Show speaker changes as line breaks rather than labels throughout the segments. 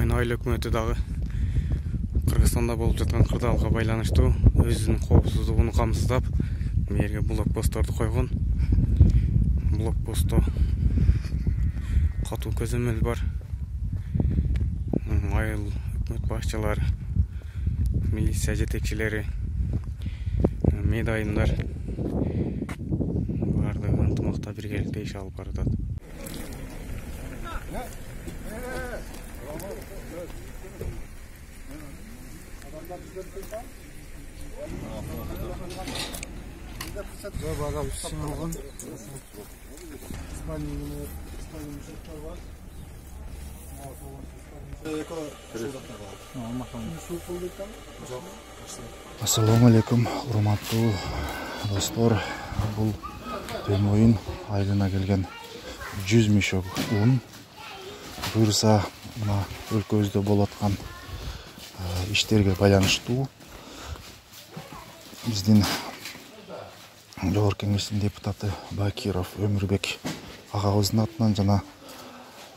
Төмөйүн айыл өкмөтү дагы Кыргызстанда болуп жаткан кырдаалга байланыштуу өзүнүн коопсуздугун камсыздап бу жерге блокпостторду койгон. Блокпостто катуу көзөмөл бар. Айыл өкмөт башчылары, милиция жетекчилери, медайымдар бардыгы ынтымакта биргеликте иш алып баратат.
Ассаламу алейкум, урматтуу достор. Бул Төмөйүн айылына келген 100 мешок un. Буюрса, мына өлкөбүздө болуп аткан иштерге байланыштуу биздин Жогорку Кеңештин депутаты Бакиров Өмүрбек агабыздын атынан жана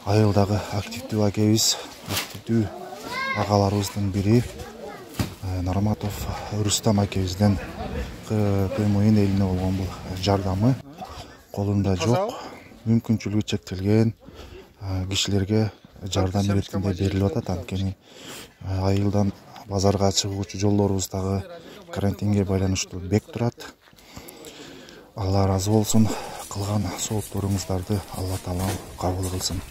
айылдагы активдүү акебиз, активдүү агаларыбыздын бири Нарматов Рустам акебизден Төмөйүн элине болгон бул жардамы колунда жок, мүмкүнчүлүгү чектелген кишилерге жардам иретинде берилип атат. Анткени айылдан базарга чыгуучу жолдорубуз дагы карантинге байланыштуу бек турат. Алла разы болсун. Кылган соопторуңуздарды Алла Таала кабыл кылсын.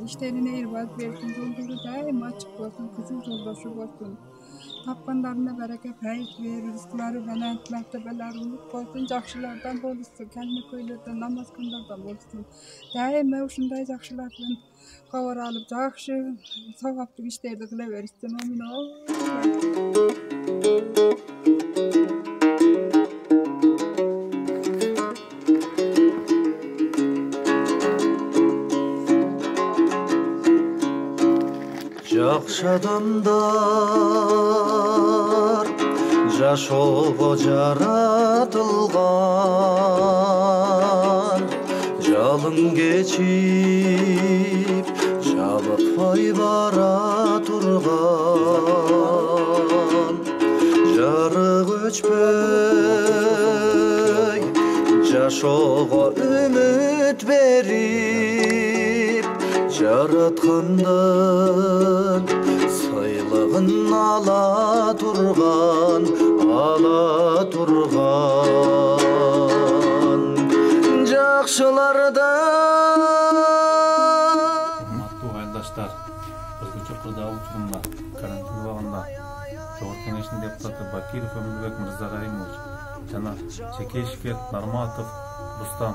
İşlerine irbat versin, yolları daima açık olsun, kızıl yoldaşı olsun. Tapkanlarına bereket, hayır verir, rızkları bana, mertebeleri unut olsun, jakşılardan bolsun, kendi köylerden, namaz kıllardan bolsun. Daima uşunday jakşılardan kavar alıp, jakşı, savaplı işlerde kılaverirsin, amin ol.
Жакшы адамдар жашоого жаратылган, жалын кечип жабыкпай бара турган, жарык өчпөй жашоого үмүт берип, жараткандан сыйлыгын ала турган, жакшылардан.
Урматтуу айылдаштар, өзгөчө кырдаал учурунда карантин убагында Жогорку Кеңештин депутаты Бакиров Өмүрбек Мырзарайымович жана жеке ишкер Нарматов Рустам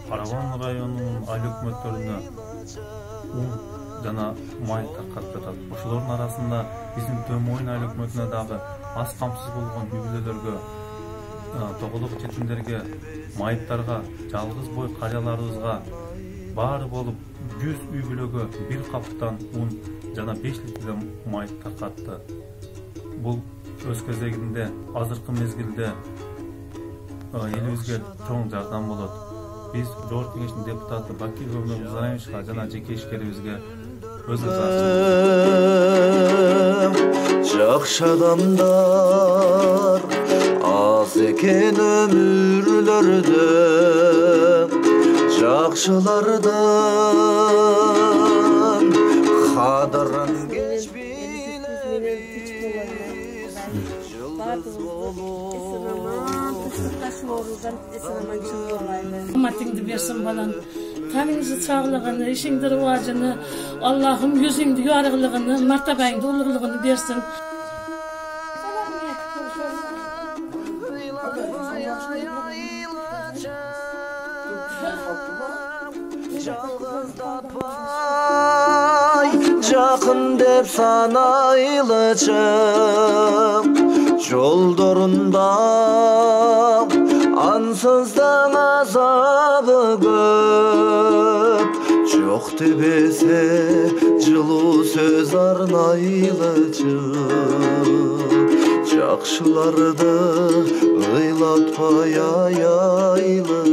Караган районунун айыл өкмөттөрүнө жана май таркатып, ошолордун арасында биздин Төмөйүн айыл өкмөтүнө дагы аз камсыз болгон үй-бүлөлөргө, тоголук жетимдерге, майыптарга, жалгыз бой карыяларыбызга баары болуп 100 үй-бүлөгө бир каптан un жана 5 литр май таркатты. Бул өз кезегинде азыркы мезгилде элибизге чоң жардам болот. Biz Жогорку Кеңештин депутаты Бакиров Өмүрбек Мырзарайымовичка жана жеке ишкерибизге өз
жакшы адамдар аз экен өмүрлөрдө, жакшылардан кадырын кечпейлебиз,
Himmetini versin balan. Tanınızı sağlığını, işindir vacını, Allah'ım yüzünde yarıklığını, mertebeyinde ululuğunu versin.
Жақын деп санайлычым жолдарында ансыздың азабы көп жоқ дебесе жылу сөз арнайлычым жақшыларды ыйлатпай аяйлы